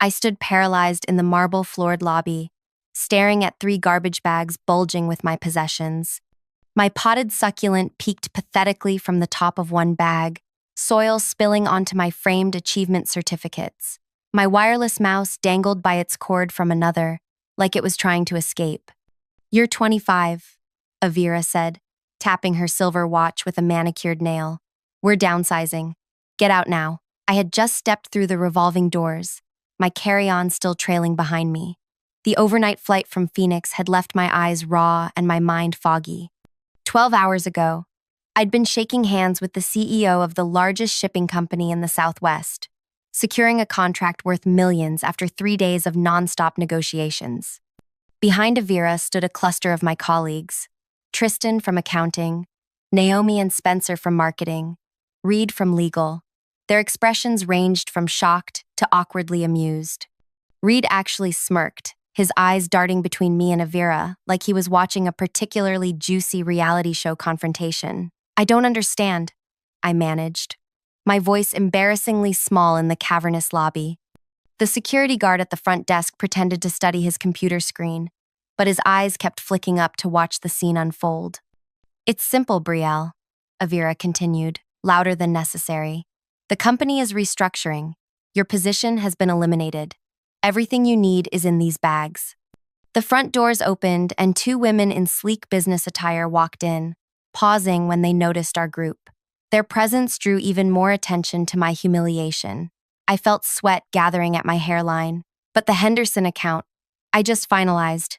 I stood paralyzed in the marble-floored lobby, staring at 3 garbage bags bulging with my possessions. My potted succulent peeked pathetically from the top of one bag, soil spilling onto my framed achievement certificates. My wireless mouse dangled by its cord from another, like it was trying to escape. "You're 25, Avira said, tapping her silver watch with a manicured nail. "We're downsizing. Get out now." I had just stepped through the revolving doors, my carry-on still trailing behind me. The overnight flight from Phoenix had left my eyes raw and my mind foggy. 12 hours ago, I'd been shaking hands with the CEO of the largest shipping company in the Southwest, securing a contract worth millions after 3 days of nonstop negotiations. Behind Avira stood a cluster of my colleagues: Tristan from accounting, Naomi and Spencer from marketing, Reed from legal. Their expressions ranged from shocked to awkwardly amused. Reed actually smirked, his eyes darting between me and Avira, like he was watching a particularly juicy reality show confrontation. "I don't understand," I managed, my voice embarrassingly small in the cavernous lobby. The security guard at the front desk pretended to study his computer screen, but his eyes kept flicking up to watch the scene unfold. "It's simple, Brielle," Avira continued, louder than necessary. "The company is restructuring. Your position has been eliminated. Everything you need is in these bags." The front doors opened and 2 women in sleek business attire walked in, pausing when they noticed our group. Their presence drew even more attention to my humiliation. I felt sweat gathering at my hairline, but the Henderson account, I just finalized.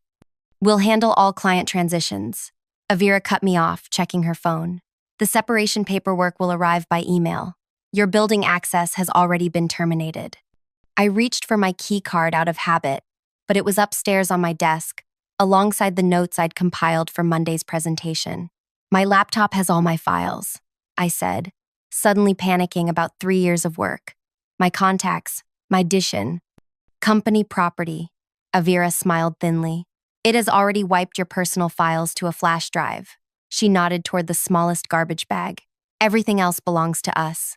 "We'll handle all client transitions." Avira cut me off, checking her phone. "The separation paperwork will arrive by email. Your building access has already been terminated." I reached for my key card out of habit, but it was upstairs on my desk, alongside the notes I'd compiled for Monday's presentation. "My laptop has all my files," I said, suddenly panicking about 3 years of work. "My contacts, my Dishon, company property." Avira smiled thinly. "It has already wiped your personal files to a flash drive." She nodded toward the smallest garbage bag. "Everything else belongs to us."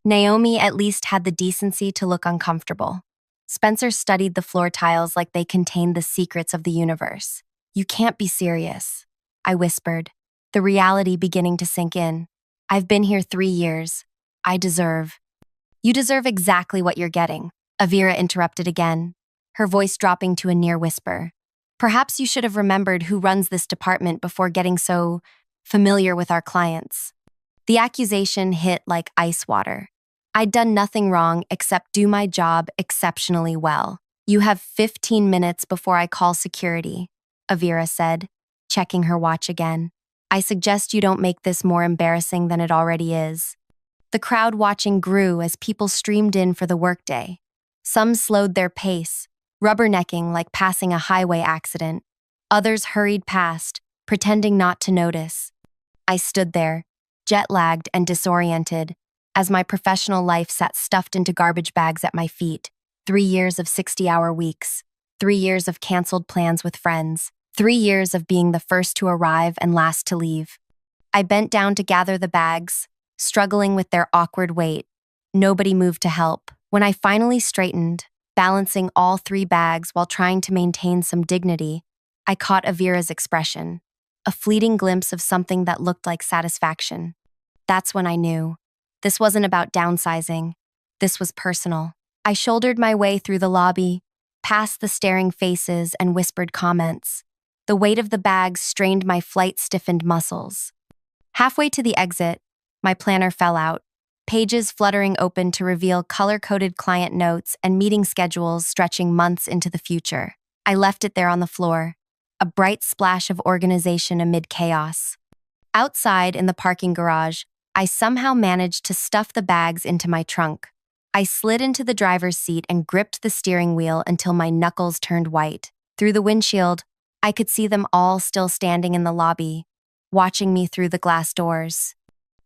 Naomi at least had the decency to look uncomfortable. Spencer studied the floor tiles like they contained the secrets of the universe. "You can't be serious," I whispered, the reality beginning to sink in. "I've been here 3 years. I deserve—" "You deserve exactly what you're getting," Avira interrupted again, her voice dropping to a near whisper. "Perhaps you should have remembered who runs this department before getting so familiar with our clients." The accusation hit like ice water. I'd done nothing wrong except do my job exceptionally well. "You have 15 minutes before I call security," Avira said, checking her watch again. "I suggest you don't make this more embarrassing than it already is." The crowd watching grew as people streamed in for the workday. Some slowed their pace, rubbernecking like passing a highway accident. Others hurried past, pretending not to notice. I stood there, jet-lagged and disoriented, as my professional life sat stuffed into garbage bags at my feet. 3 years of 60-hour weeks, 3 years of canceled plans with friends, 3 years of being the first to arrive and last to leave. I bent down to gather the bags, struggling with their awkward weight. Nobody moved to help. When I finally straightened, balancing all 3 bags while trying to maintain some dignity, I caught Avira's expression, a fleeting glimpse of something that looked like satisfaction. That's when I knew. This wasn't about downsizing. This was personal. I shouldered my way through the lobby, past the staring faces and whispered comments. The weight of the bags strained my flight-stiffened muscles. Halfway to the exit, my planner fell out, pages fluttering open to reveal color-coded client notes and meeting schedules stretching months into the future. I left it there on the floor, a bright splash of organization amid chaos. Outside in the parking garage, I somehow managed to stuff the bags into my trunk. I slid into the driver's seat and gripped the steering wheel until my knuckles turned white. Through the windshield, I could see them all still standing in the lobby, watching me through the glass doors.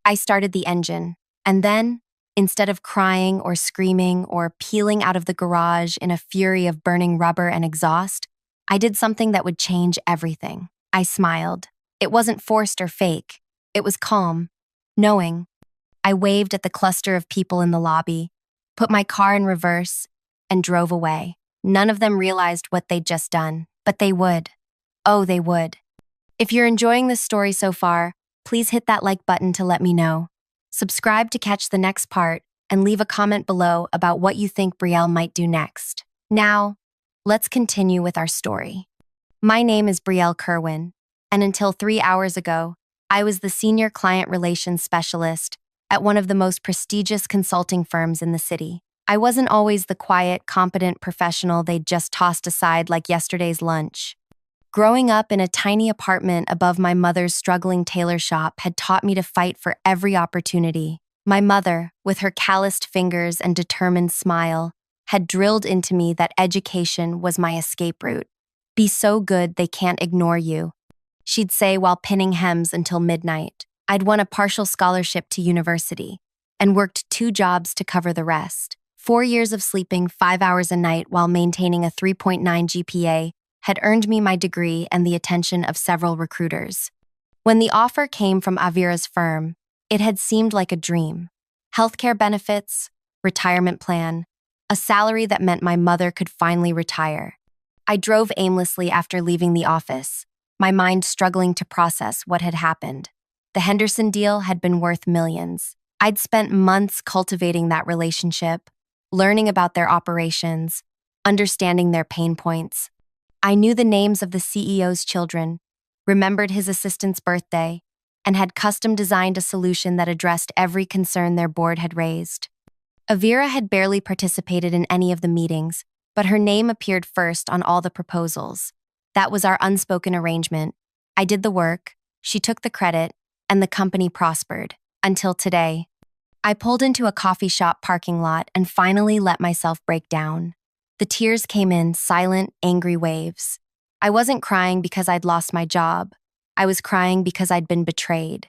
I started the engine, and then, instead of crying or screaming or peeling out of the garage in a fury of burning rubber and exhaust, I did something that would change everything. I smiled. It wasn't forced or fake. It was calm, knowing. I waved at the cluster of people in the lobby, put my car in reverse, and drove away. None of them realized what they'd just done, but they would. Oh, they would. If you're enjoying this story so far, please hit that like button to let me know. Subscribe to catch the next part and leave a comment below about what you think Brielle might do next. Now, let's continue with our story. My name is Brielle Kerwin, and until 3 hours ago, I was the senior client relations specialist at one of the most prestigious consulting firms in the city. I wasn't always the quiet, competent professional they'd just tossed aside like yesterday's lunch. Growing up in a tiny apartment above my mother's struggling tailor shop had taught me to fight for every opportunity. My mother, with her calloused fingers and determined smile, had drilled into me that education was my escape route. Be so good they can't ignore you, she'd say while pinning hems until midnight. I'd won a partial scholarship to university and worked 2 jobs to cover the rest. 4 years of sleeping 5 hours a night while maintaining a 3.9 GPA had earned me my degree and the attention of several recruiters. When the offer came from Avira's firm, it had seemed like a dream. Healthcare benefits, retirement plan, a salary that meant my mother could finally retire. I drove aimlessly after leaving the office, my mind struggling to process what had happened. The Henderson deal had been worth millions. I'd spent months cultivating that relationship, learning about their operations, understanding their pain points. I knew the names of the CEO's children, remembered his assistant's birthday, and had custom designed a solution that addressed every concern their board had raised. Avira had barely participated in any of the meetings, but her name appeared first on all the proposals. That was our unspoken arrangement. I did the work, she took the credit, and the company prospered. Until today. I pulled into a coffee shop parking lot and finally let myself break down. The tears came in silent, angry waves. I wasn't crying because I'd lost my job. I was crying because I'd been betrayed.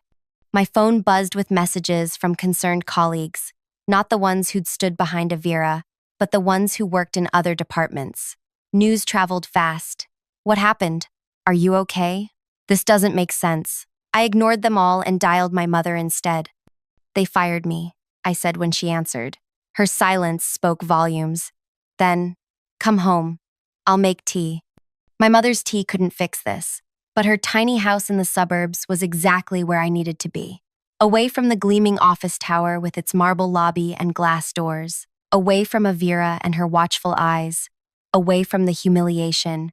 My phone buzzed with messages from concerned colleagues, not the ones who'd stood behind Avira, but the ones who worked in other departments. News traveled fast. What happened? Are you okay? This doesn't make sense. I ignored them all and dialed my mother instead. They fired me, I said when she answered. Her silence spoke volumes. Then, come home. I'll make tea. My mother's tea couldn't fix this, but her tiny house in the suburbs was exactly where I needed to be. Away from the gleaming office tower with its marble lobby and glass doors. Away from Avira and her watchful eyes. Away from the humiliation.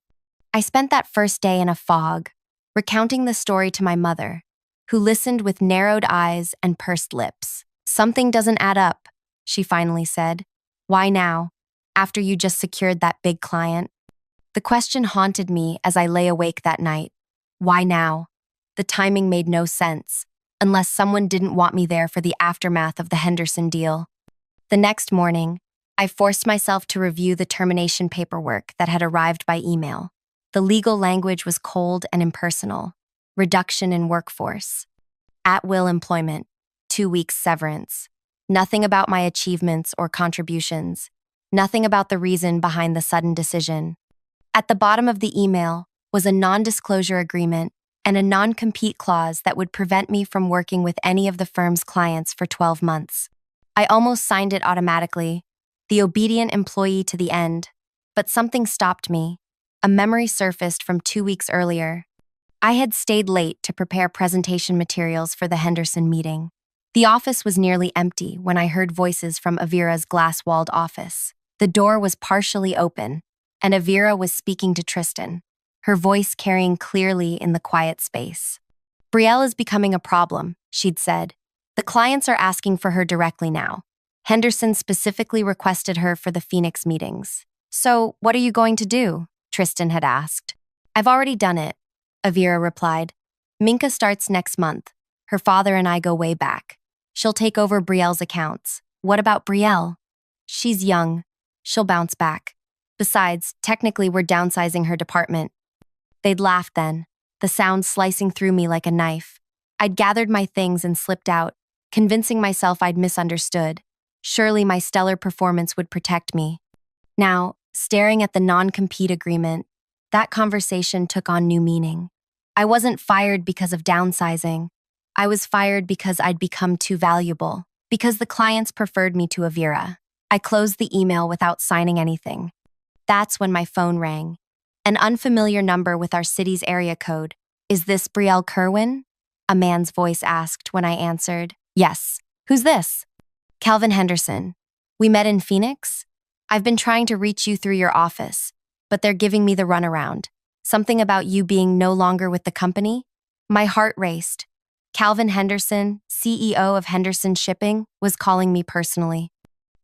I spent that first day in a fog, recounting the story to my mother, who listened with narrowed eyes and pursed lips. Something doesn't add up, she finally said. Why now, after you just secured that big client? The question haunted me as I lay awake that night. Why now? The timing made no sense, unless someone didn't want me there for the aftermath of the Henderson deal. The next morning, I forced myself to review the termination paperwork that had arrived by email. The legal language was cold and impersonal. Reduction in workforce. At-will employment. 2 weeks severance. Nothing about my achievements or contributions. Nothing about the reason behind the sudden decision. At the bottom of the email was a non-disclosure agreement and a non-compete clause that would prevent me from working with any of the firm's clients for 12 months. I almost signed it automatically, the obedient employee to the end, but something stopped me. A memory surfaced from 2 weeks earlier. I had stayed late to prepare presentation materials for the Henderson meeting. The office was nearly empty when I heard voices from Avira's glass-walled office. The door was partially open, and Avira was speaking to Tristan, her voice carrying clearly in the quiet space. Brielle is becoming a problem, she'd said. The clients are asking for her directly now. Henderson specifically requested her for the Phoenix meetings. So, what are you going to do? Tristan had asked. I've already done it, Avira replied. Minka starts next month. Her father and I go way back. She'll take over Brielle's accounts. What about Brielle? She's young. She'll bounce back. Besides, technically we're downsizing her department. They'd laughed then, the sound slicing through me like a knife. I'd gathered my things and slipped out, convincing myself I'd misunderstood. Surely my stellar performance would protect me. Now, staring at the non-compete agreement, that conversation took on new meaning. I wasn't fired because of downsizing. I was fired because I'd become too valuable, because the clients preferred me to Avira. I closed the email without signing anything. That's when my phone rang. An unfamiliar number with our city's area code. Is this Brielle Kerwin? A man's voice asked when I answered. Yes. Who's this? Calvin Henderson. We met in Phoenix? I've been trying to reach you through your office, but they're giving me the runaround. Something about you being no longer with the company? My heart raced. Calvin Henderson, CEO of Henderson Shipping, was calling me personally.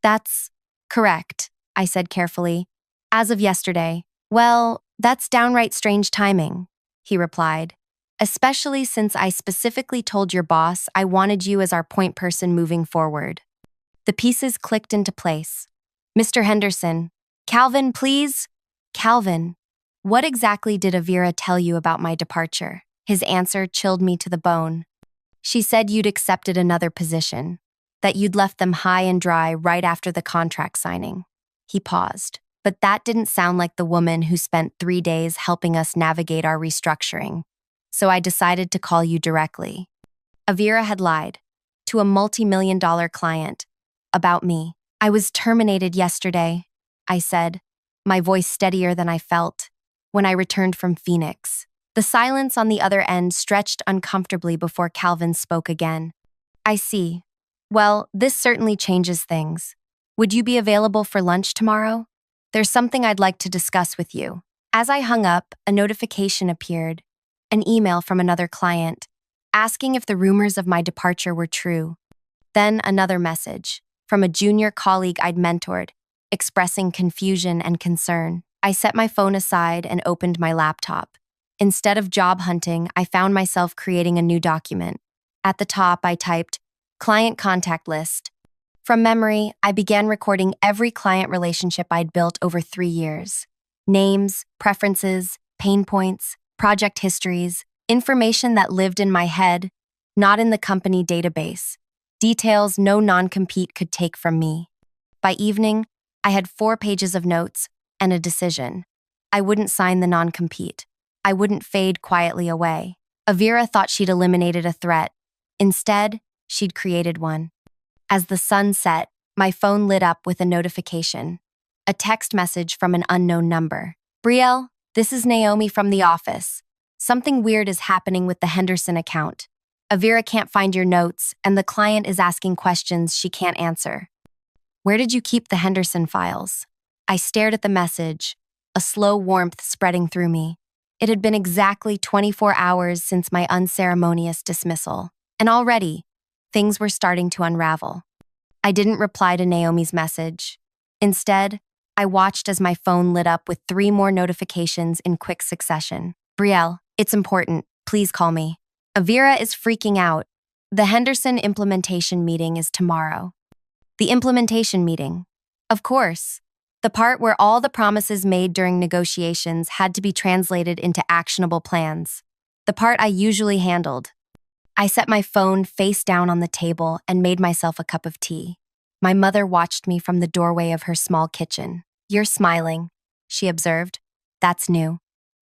That's correct, I said carefully. As of yesterday. Well, that's downright strange timing, he replied. Especially since I specifically told your boss I wanted you as our point person moving forward. The pieces clicked into place. Mr. Henderson, Calvin, please. Calvin, what exactly did Avira tell you about my departure? His answer chilled me to the bone. She said you'd accepted another position, that you'd left them high and dry right after the contract signing. He paused, but that didn't sound like the woman who spent 3 days helping us navigate our restructuring. So I decided to call you directly. Avira had lied to a multi-million-dollar client about me. I was terminated yesterday, I said, my voice steadier than I felt, when I returned from Phoenix. The silence on the other end stretched uncomfortably before Calvin spoke again. I see. Well, this certainly changes things. Would you be available for lunch tomorrow? There's something I'd like to discuss with you. As I hung up, a notification appeared, an email from another client, asking if the rumors of my departure were true. Then another message, from a junior colleague I'd mentored, expressing confusion and concern. I set my phone aside and opened my laptop. Instead of job hunting, I found myself creating a new document. At the top, I typed, Client Contact List. From memory, I began recording every client relationship I'd built over 3 years. Names, preferences, pain points, project histories, information that lived in my head, not in the company database. Details no non-compete could take from me. By evening, I had 4 pages of notes and a decision. I wouldn't sign the non-compete. I wouldn't fade quietly away. Avira thought she'd eliminated a threat. Instead, she'd created one. As the sun set, my phone lit up with a notification. A text message from an unknown number. Brielle, this is Naomi from the office. Something weird is happening with the Henderson account. Avira can't find your notes, and the client is asking questions she can't answer. Where did you keep the Henderson files? I stared at the message, a slow warmth spreading through me. It had been exactly 24 hours since my unceremonious dismissal, and already, things were starting to unravel. I didn't reply to Naomi's message. Instead, I watched as my phone lit up with 3 more notifications in quick succession. Brielle, it's important. Please call me. Avira is freaking out. The Henderson implementation meeting is tomorrow. The implementation meeting. Of course. The part where all the promises made during negotiations had to be translated into actionable plans. The part I usually handled. I set my phone face down on the table and made myself a cup of tea. My mother watched me from the doorway of her small kitchen. You're smiling, she observed. That's new.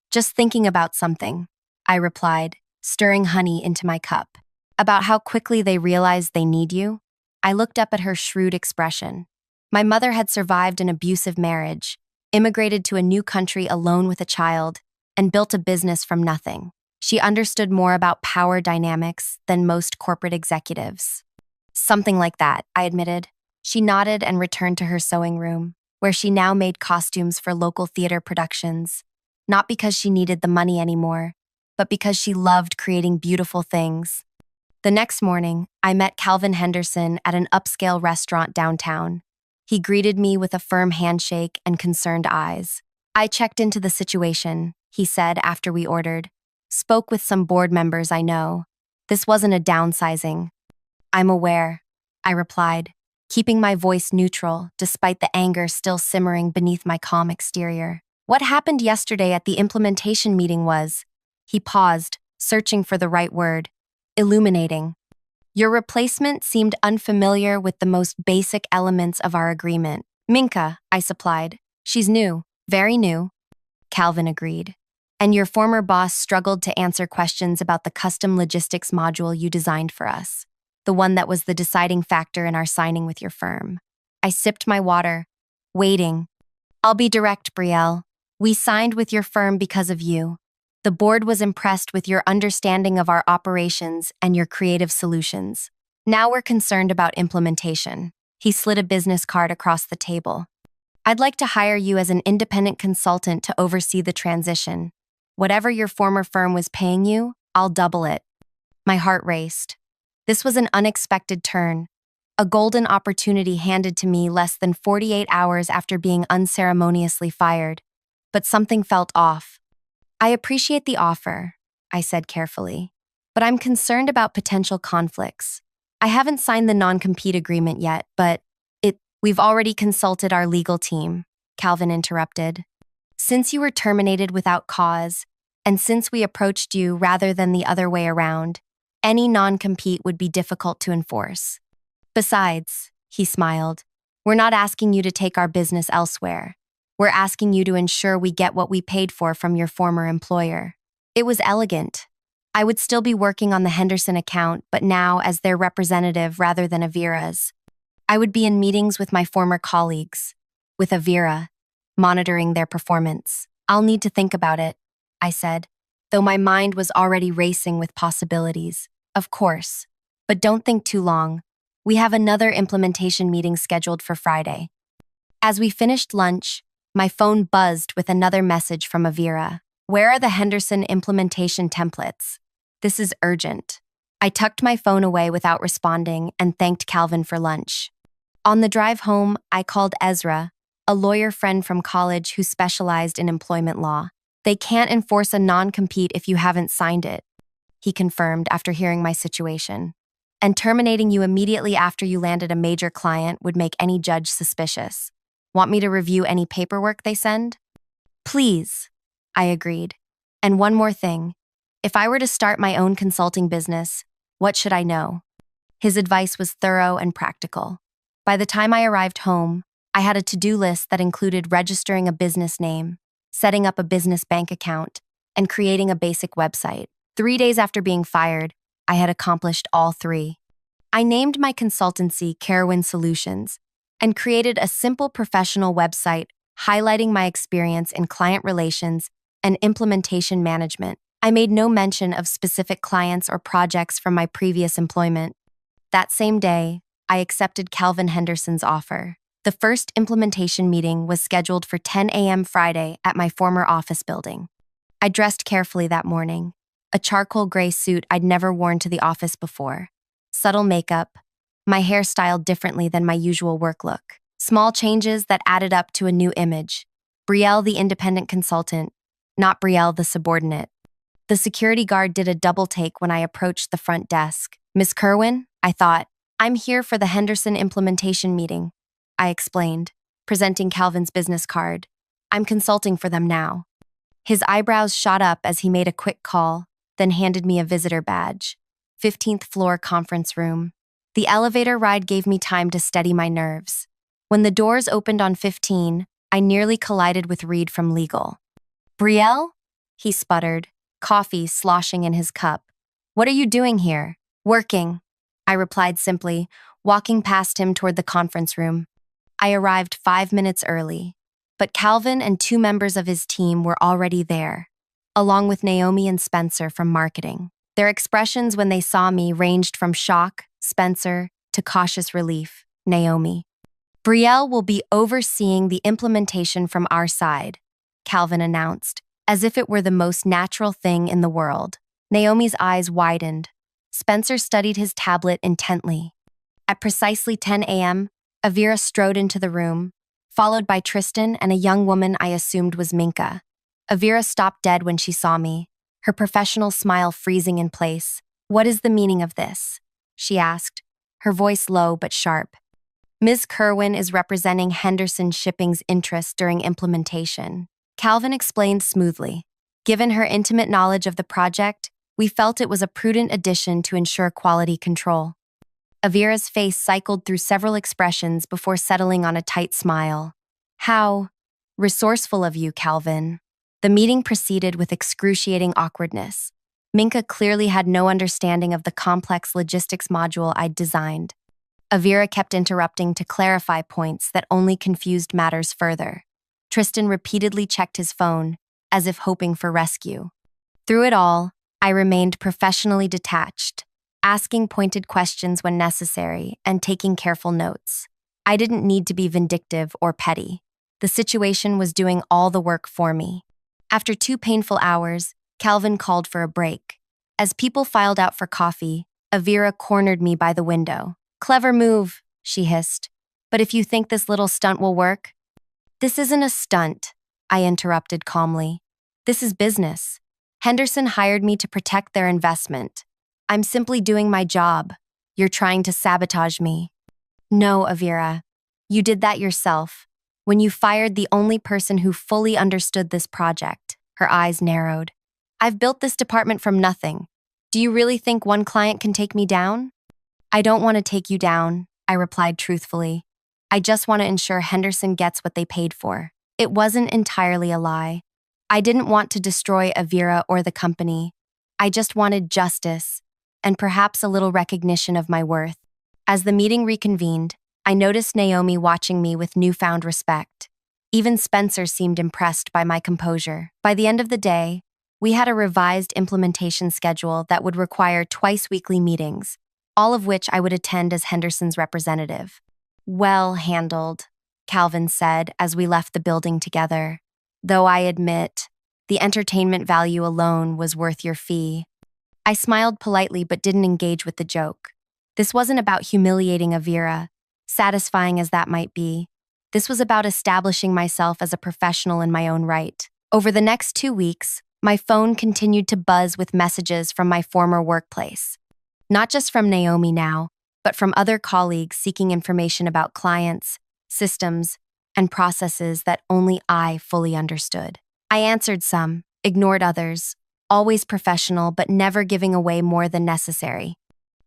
Just thinking about something, I replied, stirring honey into my cup. About how quickly they realize they need you? I looked up at her shrewd expression. My mother had survived an abusive marriage, immigrated to a new country alone with a child, and built a business from nothing. She understood more about power dynamics than most corporate executives. Something like that, I admitted. She nodded and returned to her sewing room, where she now made costumes for local theater productions, not because she needed the money anymore, but because she loved creating beautiful things. The next morning, I met Calvin Henderson at an upscale restaurant downtown. He greeted me with a firm handshake and concerned eyes. I checked into the situation, he said after we ordered. Spoke with some board members I know. This wasn't a downsizing. I'm aware, I replied, keeping my voice neutral despite the anger still simmering beneath my calm exterior. What happened yesterday at the implementation meeting was, he paused, searching for the right word, illuminating. Your replacement seemed unfamiliar with the most basic elements of our agreement. Minka, I supplied. She's new, very new. Calvin agreed. And your former boss struggled to answer questions about the custom logistics module you designed for us, the one that was the deciding factor in our signing with your firm. I sipped my water, waiting. I'll be direct, Brielle. We signed with your firm because of you. The board was impressed with your understanding of our operations and your creative solutions. Now we're concerned about implementation. He slid a business card across the table. I'd like to hire you as an independent consultant to oversee the transition. Whatever your former firm was paying you, I'll double it. My heart raced. This was an unexpected turn, a golden opportunity handed to me less than 48 hours after being unceremoniously fired. But something felt off. I appreciate the offer, I said carefully, but I'm concerned about potential conflicts. I haven't signed the non-compete agreement yet, but we've already consulted our legal team, Calvin interrupted. Since you were terminated without cause, and since we approached you rather than the other way around, any non-compete would be difficult to enforce. Besides, he smiled, we're not asking you to take our business elsewhere. We're asking you to ensure we get what we paid for from your former employer. It was elegant. I would still be working on the Henderson account, but now as their representative rather than Avira's. I would be in meetings with my former colleagues, with Avira, monitoring their performance. I'll need to think about it, I said, though my mind was already racing with possibilities. Of course, but don't think too long. We have another implementation meeting scheduled for Friday. As we finished lunch, my phone buzzed with another message from Avira. Where are the Henderson implementation templates? This is urgent. I tucked my phone away without responding and thanked Calvin for lunch. On the drive home, I called Ezra, a lawyer friend from college who specialized in employment law. They can't enforce a non-compete if you haven't signed it, he confirmed after hearing my situation. And terminating you immediately after you landed a major client would make any judge suspicious. Want me to review any paperwork they send? Please, I agreed. And one more thing. If I were to start my own consulting business, what should I know? His advice was thorough and practical. By the time I arrived home, I had a to-do list that included registering a business name, setting up a business bank account, and creating a basic website. 3 days after being fired, I had accomplished all three. I named my consultancy Carowin Solutions and created a simple professional website highlighting my experience in client relations and implementation management. I made no mention of specific clients or projects from my previous employment. That same day, I accepted Calvin Henderson's offer. The first implementation meeting was scheduled for 10 a.m. Friday at my former office building. I dressed carefully that morning, a charcoal gray suit I'd never worn to the office before. Subtle makeup, my hair styled differently than my usual work look. Small changes that added up to a new image. Brielle the independent consultant, not Brielle the subordinate. The security guard did a double take when I approached the front desk. Miss Kerwin, I thought, I'm here for the Henderson implementation meeting, I explained, presenting Calvin's business card. I'm consulting for them now. His eyebrows shot up as he made a quick call, then handed me a visitor badge. 15th floor conference room. The elevator ride gave me time to steady my nerves. When the doors opened on 15, I nearly collided with Reed from legal. Brielle? He sputtered, coffee sloshing in his cup. What are you doing here? Working, I replied simply, walking past him toward the conference room. I arrived 5 minutes early, but Calvin and 2 members of his team were already there, along with Naomi and Spencer from marketing. Their expressions when they saw me ranged from shock, Spencer, to cautious relief, Naomi. Brielle will be overseeing the implementation from our side, Calvin announced, as if it were the most natural thing in the world. Naomi's eyes widened. Spencer studied his tablet intently. At precisely 10 a.m., Avira strode into the room, followed by Tristan and a young woman I assumed was Minka. Avira stopped dead when she saw me, her professional smile freezing in place. What is the meaning of this? She asked, her voice low but sharp. Ms. Kerwin is representing Henderson Shipping's interests during implementation. Calvin explained smoothly. Given her intimate knowledge of the project, we felt it was a prudent addition to ensure quality control. Avira's face cycled through several expressions before settling on a tight smile. How resourceful of you, Calvin. The meeting proceeded with excruciating awkwardness. Minka clearly had no understanding of the complex logistics module I'd designed. Avira kept interrupting to clarify points that only confused matters further. Tristan repeatedly checked his phone, as if hoping for rescue. Through it all, I remained professionally detached, asking pointed questions when necessary and taking careful notes. I didn't need to be vindictive or petty. The situation was doing all the work for me. After 2 painful hours, Calvin called for a break. As people filed out for coffee, Avira cornered me by the window. "Clever move," she hissed. "But if you think this little stunt will work—" "This isn't a stunt," I interrupted calmly. "This is business. Henderson hired me to protect their investment. I'm simply doing my job. You're trying to sabotage me." "No, Avira. You did that yourself. When you fired the only person who fully understood this project." Her eyes narrowed. "I've built this department from nothing. Do you really think one client can take me down?" "I don't want to take you down," I replied truthfully. "I just want to ensure Henderson gets what they paid for." It wasn't entirely a lie. I didn't want to destroy Avira or the company. I just wanted justice, and perhaps a little recognition of my worth. As the meeting reconvened, I noticed Naomi watching me with newfound respect. Even Spencer seemed impressed by my composure. By the end of the day, we had a revised implementation schedule that would require twice-weekly meetings, all of which I would attend as Henderson's representative. "Well handled," Calvin said as we left the building together. "Though I admit, the entertainment value alone was worth your fee." I smiled politely but didn't engage with the joke. This wasn't about humiliating Avira, satisfying as that might be. This was about establishing myself as a professional in my own right. Over the next 2 weeks, my phone continued to buzz with messages from my former workplace. Not just from Naomi now, but from other colleagues seeking information about clients, systems, and processes that only I fully understood. I answered some, ignored others, always professional but never giving away more than necessary.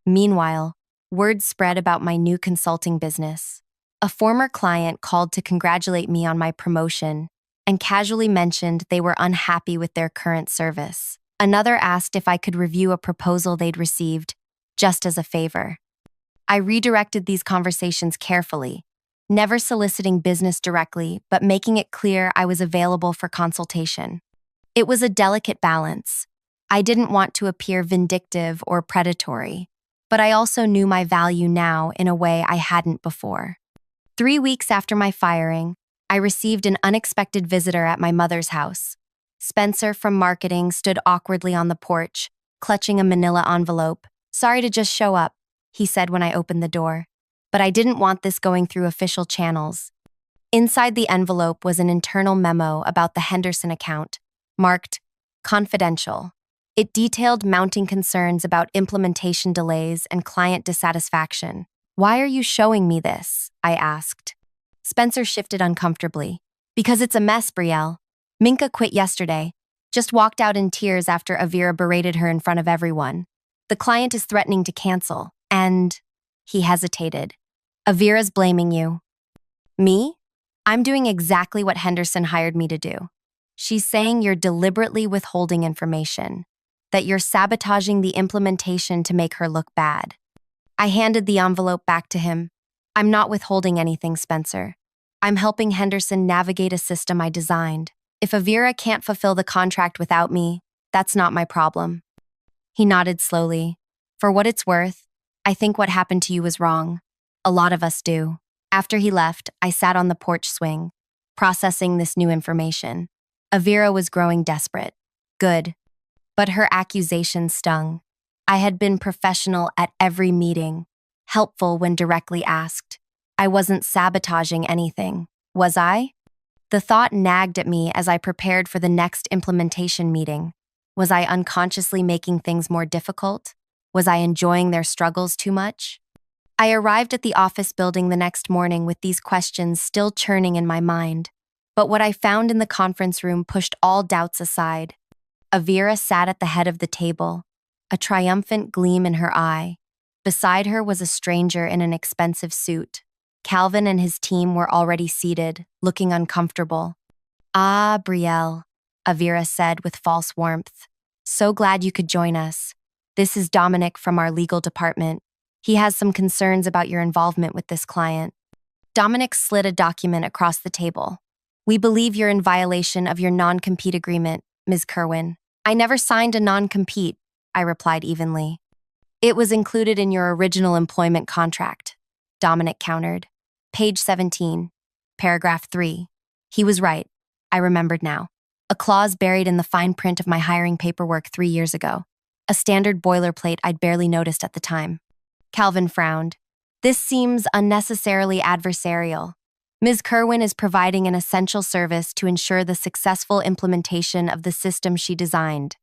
Meanwhile, word spread about my new consulting business. A former client called to congratulate me on my promotion and casually mentioned they were unhappy with their current service. Another asked if I could review a proposal they'd received, just as a favor. I redirected these conversations carefully, never soliciting business directly, but making it clear I was available for consultation. It was a delicate balance. I didn't want to appear vindictive or predatory, but I also knew my value now in a way I hadn't before. 3 weeks after my firing, I received an unexpected visitor at my mother's house. Spencer from marketing stood awkwardly on the porch, clutching a manila envelope. "Sorry to just show up," he said when I opened the door. But I didn't want this going through official channels. Inside the envelope was an internal memo about the Henderson account, marked confidential. It detailed mounting concerns about implementation delays and client dissatisfaction. "Why are you showing me this?" I asked. Spencer shifted uncomfortably. "Because it's a mess, Brielle. Minka quit yesterday. Just walked out in tears after Avira berated her in front of everyone. The client is threatening to cancel, and—" He hesitated. "Avira's blaming you." "Me? I'm doing exactly what Henderson hired me to do. She's saying you're deliberately withholding information, that you're sabotaging the implementation to make her look bad." I handed the envelope back to him. "I'm not withholding anything, Spencer. I'm helping Henderson navigate a system I designed. If Avira can't fulfill the contract without me, that's not my problem." He nodded slowly. "For what it's worth, I think what happened to you was wrong. A lot of us do." After he left, I sat on the porch swing, processing this new information. Avira was growing desperate. Good. But her accusations stung. I had been professional at every meeting, helpful when directly asked. I wasn't sabotaging anything, was I? The thought nagged at me as I prepared for the next implementation meeting. Was I unconsciously making things more difficult? Was I enjoying their struggles too much? I arrived at the office building the next morning with these questions still churning in my mind. But what I found in the conference room pushed all doubts aside. Avira sat at the head of the table, a triumphant gleam in her eye. Beside her was a stranger in an expensive suit. Calvin and his team were already seated, looking uncomfortable. "Ah, Brielle," Avira said with false warmth. "So glad you could join us. This is Dominic from our legal department. He has some concerns about your involvement with this client. Dominic slid a document across the table. We believe you're in violation of your non-compete agreement, Ms. Kerwin. I never signed a non-compete, I replied evenly. It was included in your original employment contract, Dominic countered. Page 17, paragraph 3. He was right. I remembered now. A clause buried in the fine print of my hiring paperwork 3 years ago. A standard boilerplate I'd barely noticed at the time. Calvin frowned. This seems unnecessarily adversarial. Ms. Kerwin is providing an essential service to ensure the successful implementation of the system she designed.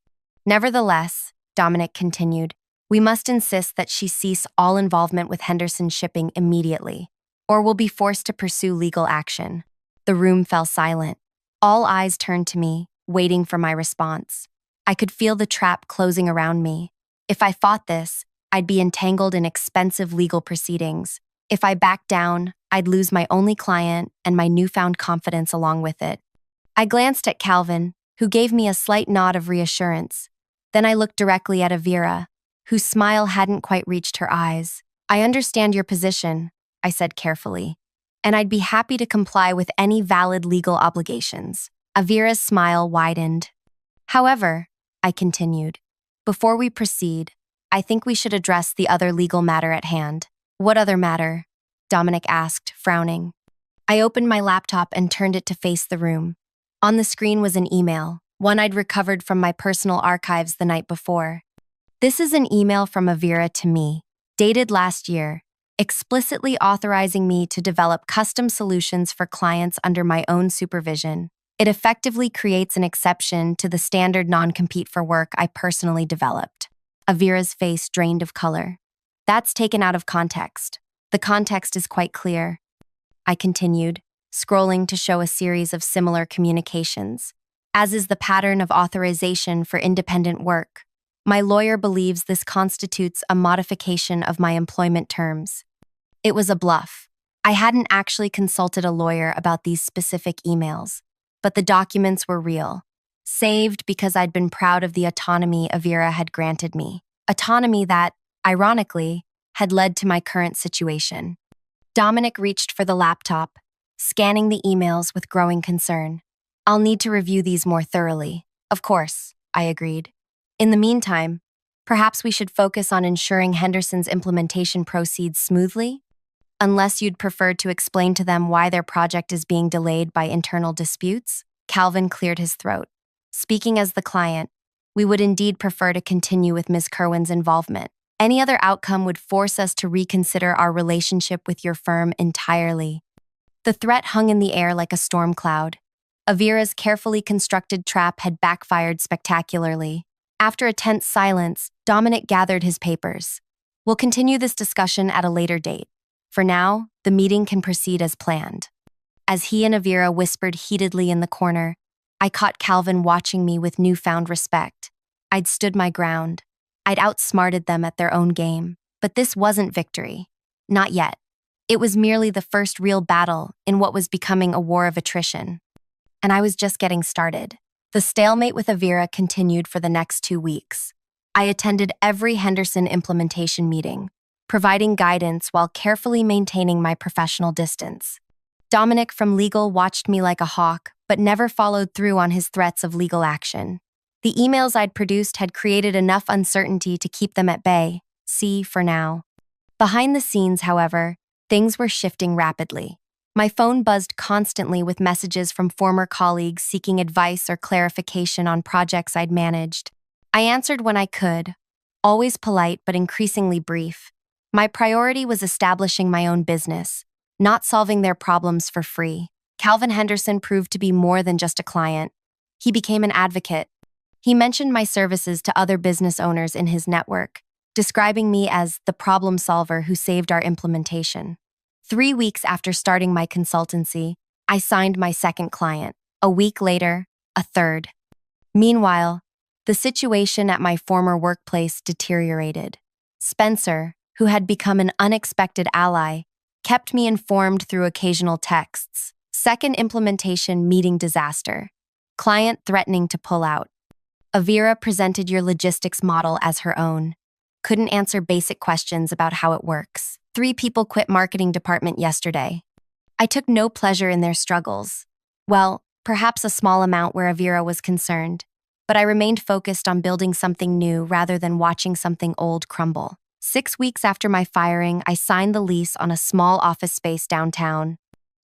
Nevertheless, Dominic continued, we must insist that she cease all involvement with Henderson Shipping immediately, or will be forced to pursue legal action. The room fell silent. All eyes turned to me, waiting for my response. I could feel the trap closing around me. If I fought this, I'd be entangled in expensive legal proceedings. If I backed down, I'd lose my only client and my newfound confidence along with it. I glanced at Calvin, who gave me a slight nod of reassurance. Then I looked directly at Avira, whose smile hadn't quite reached her eyes. I understand your position, I said carefully, and I'd be happy to comply with any valid legal obligations. Avira's smile widened. However, I continued, before we proceed, I think we should address the other legal matter at hand. What other matter? Dominic asked, frowning. I opened my laptop and turned it to face the room. On the screen was an email, one I'd recovered from my personal archives the night before. This is an email from Avira to me, dated last year, explicitly authorizing me to develop custom solutions for clients under my own supervision. It effectively creates an exception to the standard non-compete for work I personally developed. Avira's face drained of color. That's taken out of context. The context is quite clear. I continued, scrolling to show a series of similar communications. As is the pattern of authorization for independent work, my lawyer believes this constitutes a modification of my employment terms. It was a bluff. I hadn't actually consulted a lawyer about these specific emails, but the documents were real, saved because I'd been proud of the autonomy Avira had granted me, autonomy that, ironically, had led to my current situation. Dominic reached for the laptop, scanning the emails with growing concern. I'll need to review these more thoroughly. Of course, I agreed. In the meantime, perhaps we should focus on ensuring Henderson's implementation proceeds smoothly? Unless you'd prefer to explain to them why their project is being delayed by internal disputes? Calvin cleared his throat. Speaking as the client, we would indeed prefer to continue with Ms. Kerwin's involvement. Any other outcome would force us to reconsider our relationship with your firm entirely. The threat hung in the air like a storm cloud. Avira's carefully constructed trap had backfired spectacularly. After a tense silence, Dominic gathered his papers. We'll continue this discussion at a later date. For now, the meeting can proceed as planned. As he and Avira whispered heatedly in the corner, I caught Calvin watching me with newfound respect. I'd stood my ground. I'd outsmarted them at their own game. But this wasn't victory. Not yet. It was merely the first real battle in what was becoming a war of attrition. And I was just getting started. The stalemate with Avira continued for the next 2 weeks. I attended every Henderson implementation meeting, providing guidance while carefully maintaining my professional distance. Dominic from legal watched me like a hawk, but never followed through on his threats of legal action. The emails I'd produced had created enough uncertainty to keep them at bay. See, for now. Behind the scenes, however, things were shifting rapidly. My phone buzzed constantly with messages from former colleagues seeking advice or clarification on projects I'd managed. I answered when I could, always polite but increasingly brief. My priority was establishing my own business, not solving their problems for free. Calvin Henderson proved to be more than just a client. He became an advocate. He mentioned my services to other business owners in his network, describing me as the problem solver who saved our implementation. 3 weeks after starting my consultancy, I signed my second client. A week later, a third. Meanwhile, the situation at my former workplace deteriorated. Spencer, who had become an unexpected ally, kept me informed through occasional texts. Second implementation meeting disaster. Client threatening to pull out. Avira presented your logistics model as her own. couldn't answer basic questions about how it works. 3 people quit marketing department yesterday. I took no pleasure in their struggles. Well, perhaps a small amount where Avira was concerned, but I remained focused on building something new rather than watching something old crumble. 6 weeks after my firing, I signed the lease on a small office space downtown.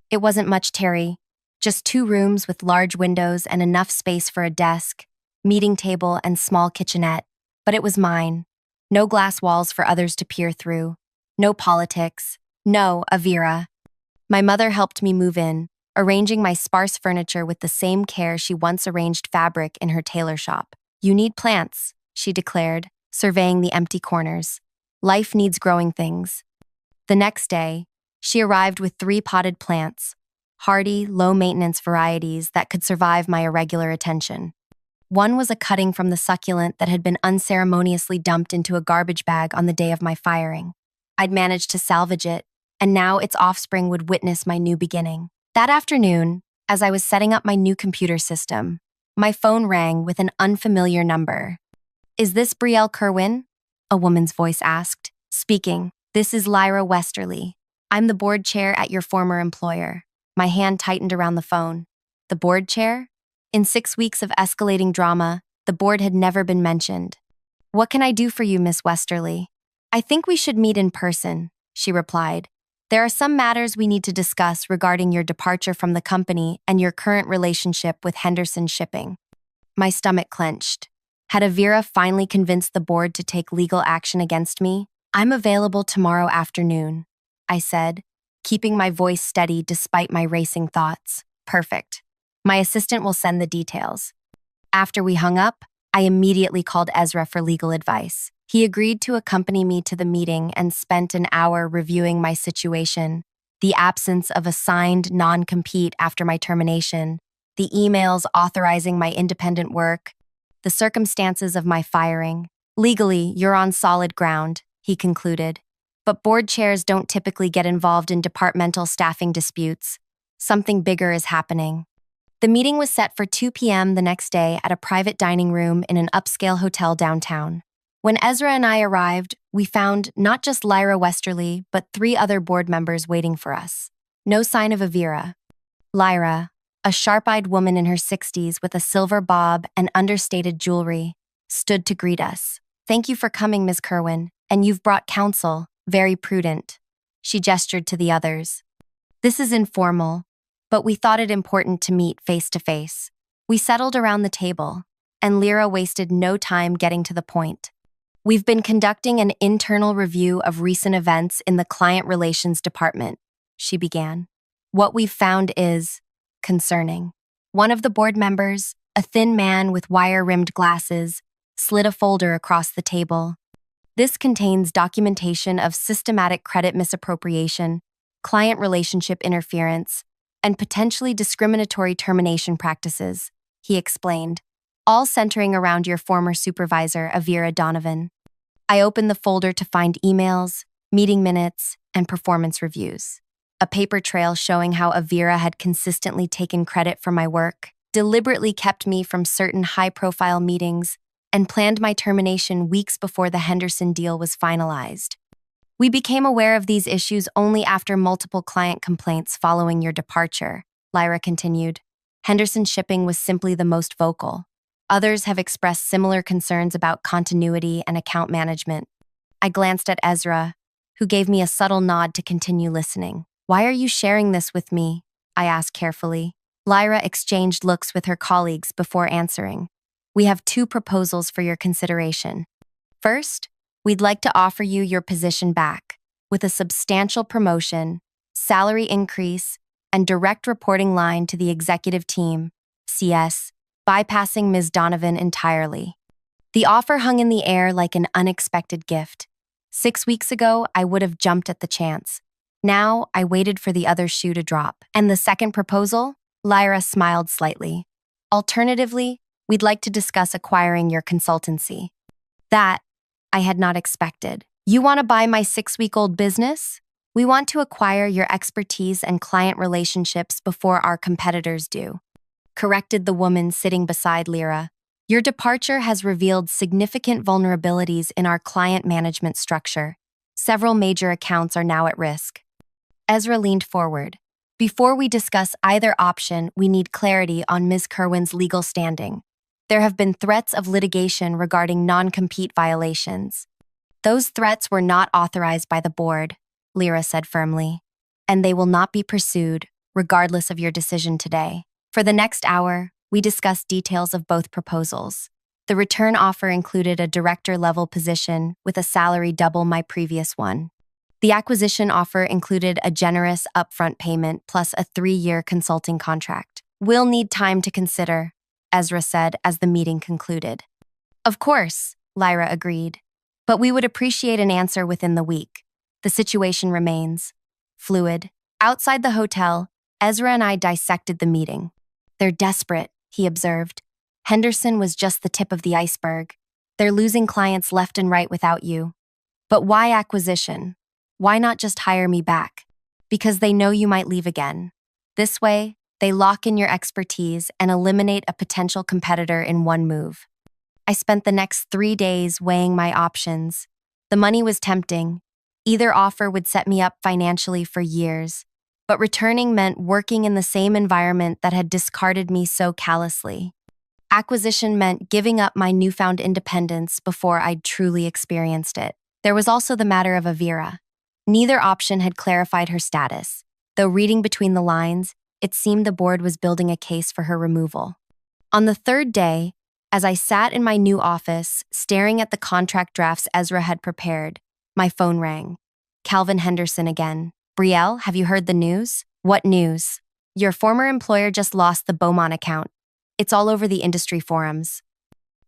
It wasn't much, Terry. Just 2 rooms with large windows and enough space for a desk, meeting table, and small kitchenette. But it was mine. No glass walls for others to peer through. No politics. No Avira. My mother helped me move in, arranging my sparse furniture with the same care she once arranged fabric in her tailor shop. "You need plants," she declared, surveying the empty corners. "Life needs growing things." The next day, she arrived with 3 potted plants, hardy, low-maintenance varieties that could survive my irregular attention. One was a cutting from the succulent that had been unceremoniously dumped into a garbage bag on the day of my firing. I'd managed to salvage it, and now its offspring would witness my new beginning. That afternoon, as I was setting up my new computer system, my phone rang with an unfamiliar number. "Is this Brielle Kerwin?" a woman's voice asked. "Speaking. This is Lyra Westerly. I'm the board chair at your former employer." My hand tightened around the phone. The board chair? In 6 weeks of escalating drama, the board had never been mentioned. "What can I do for you, Miss Westerly?" "I think we should meet in person," she replied. "There are some matters we need to discuss regarding your departure from the company and your current relationship with Henderson Shipping." My stomach clenched. Had Avira finally convinced the board to take legal action against me? "I'm available tomorrow afternoon," I said, keeping my voice steady despite my racing thoughts. "Perfect. My assistant will send the details." After we hung up, I immediately called Ezra for legal advice. He agreed to accompany me to the meeting and spent an hour reviewing my situation, the absence of a signed non-compete after my termination, the emails authorizing my independent work, the circumstances of my firing. "Legally, you're on solid ground," he concluded. "But board chairs don't typically get involved in departmental staffing disputes. Something bigger is happening." The meeting was set for 2 p.m. the next day at a private dining room in an upscale hotel downtown. When Ezra and I arrived, we found not just Lyra Westerly, but 3 other board members waiting for us. No sign of Avira. Lyra, a sharp-eyed woman in her 60s with a silver bob and understated jewelry, stood to greet us. "Thank you for coming, Ms. Kerwin, and you've brought counsel. Very prudent." She gestured to the others. "This is informal, but we thought it important to meet face to face." We settled around the table, and Lyra wasted no time getting to the point. "We've been conducting an internal review of recent events in the client relations department," she began. "What we've found is concerning." One of the board members, a thin man with wire-rimmed glasses, slid a folder across the table. "This contains documentation of systematic credit misappropriation, client relationship interference, and potentially discriminatory termination practices," he explained, "all centering around your former supervisor, Avira Donovan." I opened the folder to find emails, meeting minutes, and performance reviews. A paper trail showing how Avira had consistently taken credit for my work, deliberately kept me from certain high-profile meetings, and planned my termination weeks before the Henderson deal was finalized. "We became aware of these issues only after multiple client complaints following your departure," Lyra continued. "Henderson Shipping was simply the most vocal. Others have expressed similar concerns about continuity and account management." I glanced at Ezra, who gave me a subtle nod to continue listening. "Why are you sharing this with me?" I asked carefully. Lyra exchanged looks with her colleagues before answering. "We have 2 proposals for your consideration. First, we'd like to offer you your position back, with a substantial promotion, salary increase, and direct reporting line to the executive team, CS, bypassing Ms. Donovan entirely." The offer hung in the air like an unexpected gift. 6 weeks ago, I would have jumped at the chance. Now, I waited for the other shoe to drop. "And the second proposal?" Lyra smiled slightly. "Alternatively, we'd like to discuss acquiring your consultancy." That, I had not expected. "You want to buy my 6-week-old business?" "We want to acquire your expertise and client relationships before our competitors do," corrected the woman sitting beside Lyra. Your departure has revealed significant vulnerabilities in our client management structure. Several major accounts are now at risk. Ezra leaned forward. Before we discuss either option, we need clarity on Ms. Kerwin's legal standing. There have been threats of litigation regarding non-compete violations. Those threats were not authorized by the board, Lyra said firmly, and they will not be pursued, regardless of your decision today. For the next hour, we discussed details of both proposals. The return offer included a director-level position with a salary double my previous one. The acquisition offer included a generous upfront payment plus a 3-year consulting contract. We'll need time to consider, Ezra said as the meeting concluded. Of course, Lyra agreed, but we would appreciate an answer within the week. The situation remains fluid. Outside the hotel, Ezra and I dissected the meeting. They're desperate, he observed. Henderson was just the tip of the iceberg. They're losing clients left and right without you. But why acquisition? Why not just hire me back? Because they know you might leave again. This way, they lock in your expertise and eliminate a potential competitor in one move. I spent the next 3 days weighing my options. The money was tempting. Either offer would set me up financially for years, but returning meant working in the same environment that had discarded me so callously. Acquisition meant giving up my newfound independence before I'd truly experienced it. There was also the matter of Avira. Neither option had clarified her status, though reading between the lines, it seemed the board was building a case for her removal. On the 3rd day, as I sat in my new office, staring at the contract drafts Ezra had prepared, my phone rang. Calvin Henderson again. Brielle, have you heard the news? What news? Your former employer just lost the Beaumont account. It's all over the industry forums.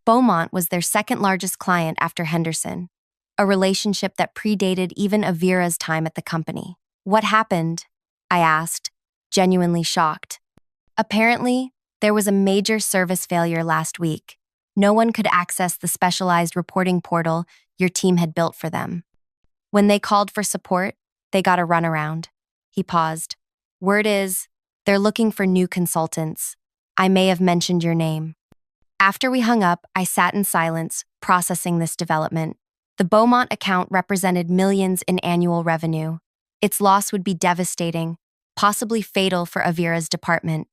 Beaumont was their 2nd largest client after Henderson, a relationship that predated even Avira's time at the company. What happened? I asked, genuinely shocked. Apparently, there was a major service failure last week. No one could access the specialized reporting portal your team had built for them. When they called for support, they got a runaround. He paused. Word is, they're looking for new consultants. I may have mentioned your name. After we hung up, I sat in silence, processing this development. The Beaumont account represented millions in annual revenue. Its loss would be devastating, possibly fatal for Avira's department.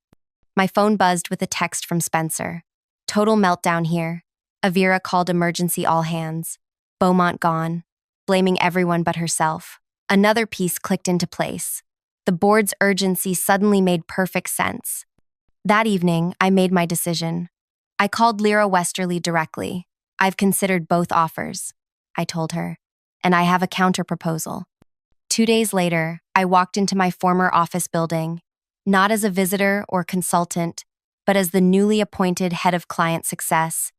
My phone buzzed with a text from Spencer. Total meltdown here. Avira called emergency all hands. Beaumont gone, blaming everyone but herself. Another piece clicked into place. The board's urgency suddenly made perfect sense. That evening, I made my decision. I called Lyra Westerly directly. I've considered both offers, I told her, and I have a counterproposal. 2 days later, I walked into my former office building, not as a visitor or consultant, but as the newly appointed head of client success,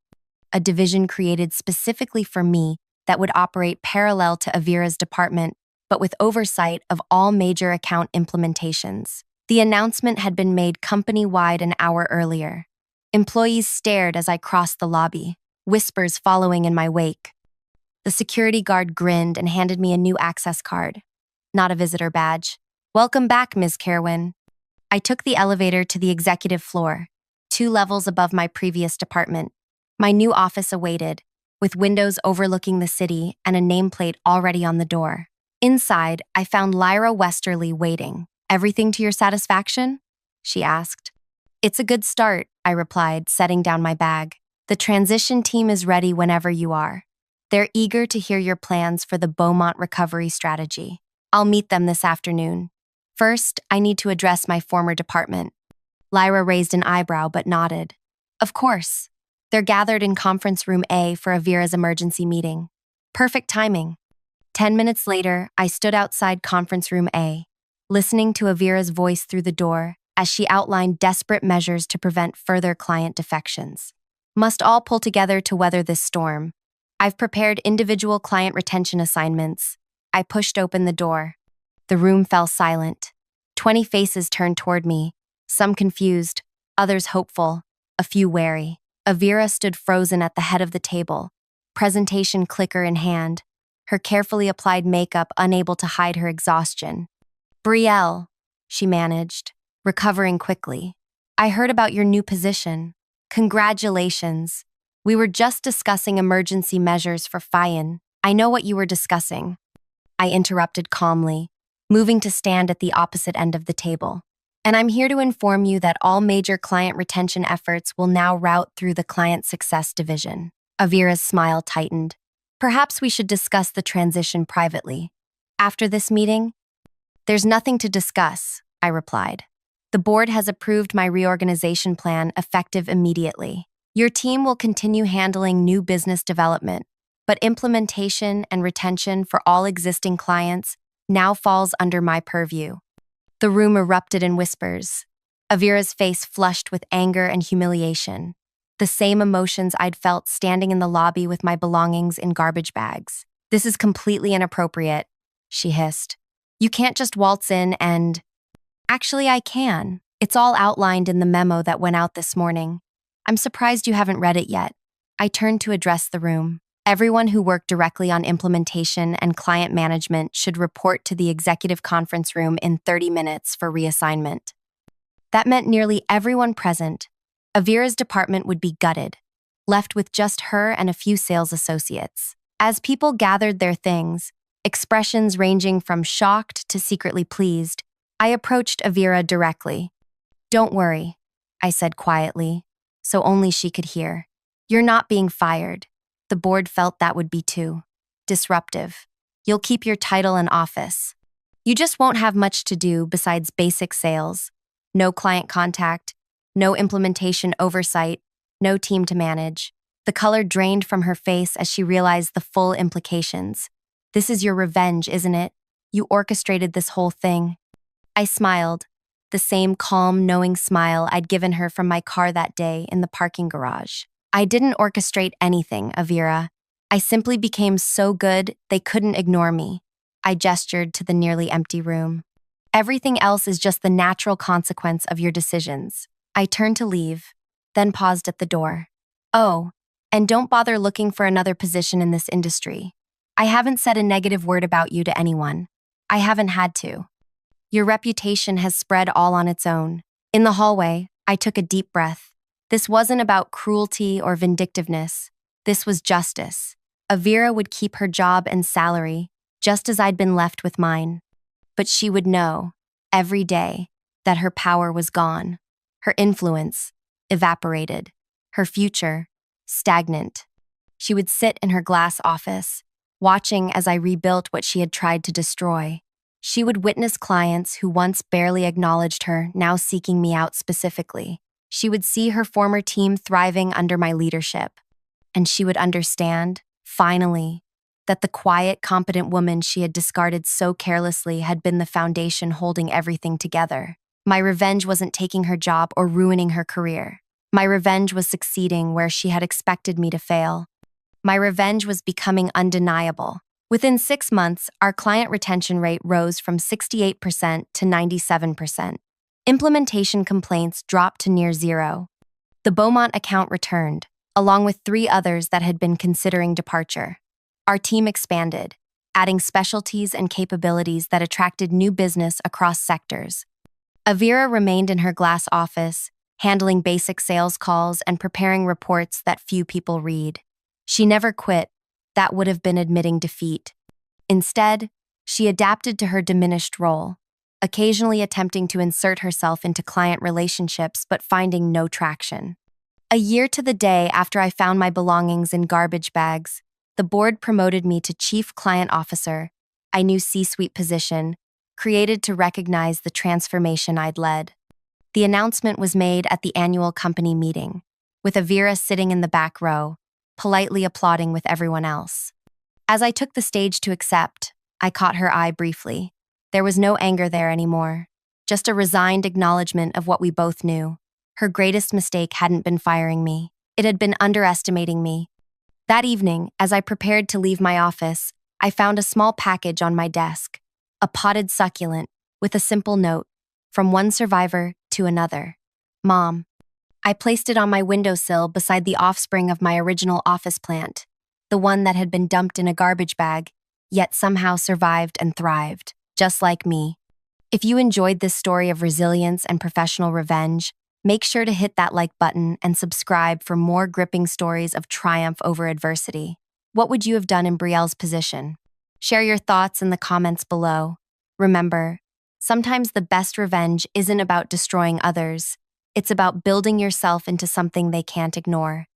a division created specifically for me that would operate parallel to Avira's department, but with oversight of all major account implementations. The announcement had been made company-wide an hour earlier. Employees stared as I crossed the lobby, whispers following in my wake. The security guard grinned and handed me a new access card, not a visitor badge. Welcome back, Ms. Kerwin. I took the elevator to the executive floor, 2 levels above my previous department. My new office awaited, with windows overlooking the city and a nameplate already on the door. Inside, I found Lyra Westerly waiting. Everything to your satisfaction? She asked. It's a good start, I replied, setting down my bag. The transition team is ready whenever you are. They're eager to hear your plans for the Beaumont recovery strategy. I'll meet them this afternoon. First, I need to address my former department. Lyra raised an eyebrow but nodded. Of course. They're gathered in conference room A for Avira's emergency meeting. Perfect timing. 10 minutes later, I stood outside conference room A, listening to Avira's voice through the door as she outlined desperate measures to prevent further client defections. Must all pull together to weather this storm. I've prepared individual client retention assignments. I pushed open the door. The room fell silent. 20 faces turned toward me, some confused, others hopeful, a few wary. Avira stood frozen at the head of the table, presentation clicker in hand, her carefully applied makeup unable to hide her exhaustion. Brielle, she managed, recovering quickly. I heard about your new position. Congratulations. We were just discussing emergency measures for Fayan. I know what you were discussing. I interrupted calmly, moving to stand at the opposite end of the table. And I'm here to inform you that all major client retention efforts will now route through the Client Success Division. Avira's smile tightened. Perhaps we should discuss the transition privately. After this meeting? There's nothing to discuss, I replied. The board has approved my reorganization plan effective immediately. Your team will continue handling new business development, but implementation and retention for all existing clients now falls under my purview. The room erupted in whispers. Avira's face flushed with anger and humiliation, the same emotions I'd felt standing in the lobby with my belongings in garbage bags. This is completely inappropriate, she hissed. You can't just waltz in and… Actually, I can. It's all outlined in the memo that went out this morning. I'm surprised you haven't read it yet. I turned to address the room. Everyone who worked directly on implementation and client management should report to the executive conference room in 30 minutes for reassignment. That meant nearly everyone present. Avira's department would be gutted, left with just her and a few sales associates. As people gathered their things, expressions ranging from shocked to secretly pleased, I approached Avira directly. Don't worry, I said quietly, so only she could hear. You're not being fired. The board felt that would be too disruptive. You'll keep your title and office. You just won't have much to do besides basic sales. No client contact, no implementation oversight, no team to manage. The color drained from her face as she realized the full implications. This is your revenge, isn't it? You orchestrated this whole thing. I smiled, the same calm, knowing smile I'd given her from my car that day in the parking garage. I didn't orchestrate anything, Avira. I simply became so good they couldn't ignore me. I gestured to the nearly empty room. Everything else is just the natural consequence of your decisions. I turned to leave, then paused at the door. Oh, and don't bother looking for another position in this industry. I haven't said a negative word about you to anyone. I haven't had to. Your reputation has spread all on its own. In the hallway, I took a deep breath. This wasn't about cruelty or vindictiveness. This was justice. Avira would keep her job and salary, just as I'd been left with mine. But she would know, every day, that her power was gone. Her influence evaporated. Her future stagnant. She would sit in her glass office, watching as I rebuilt what she had tried to destroy. She would witness clients who once barely acknowledged her now seeking me out specifically. She would see her former team thriving under my leadership. And she would understand, finally, that the quiet, competent woman she had discarded so carelessly had been the foundation holding everything together. My revenge wasn't taking her job or ruining her career. My revenge was succeeding where she had expected me to fail. My revenge was becoming undeniable. Within 6 months, our client retention rate rose from 68% to 97%. Implementation complaints dropped to near zero. The Beaumont account returned, along with 3 others that had been considering departure. Our team expanded, adding specialties and capabilities that attracted new business across sectors. Avira remained in her glass office, handling basic sales calls and preparing reports that few people read. She never quit. That would have been admitting defeat. Instead, she adapted to her diminished role, occasionally attempting to insert herself into client relationships but finding no traction. A year to the day after I found my belongings in garbage bags, the board promoted me to Chief Client Officer, a new C-suite position, created to recognize the transformation I'd led. The announcement was made at the annual company meeting, with Avira sitting in the back row, politely applauding with everyone else. As I took the stage to accept, I caught her eye briefly. There was no anger there anymore, just a resigned acknowledgement of what we both knew. Her greatest mistake hadn't been firing me. It had been underestimating me. That evening, as I prepared to leave my office, I found a small package on my desk, a potted succulent with a simple note, from one survivor to another. Mom. I placed it on my windowsill beside the offspring of my original office plant, the one that had been dumped in a garbage bag, yet somehow survived and thrived, just like me. If you enjoyed this story of resilience and professional revenge, Make sure to hit that like button and subscribe for more gripping stories of triumph over adversity. What would you have done in Brielle's position? Share your thoughts in the comments below. Remember, sometimes the best revenge isn't about destroying others, it's about building yourself into something they can't ignore.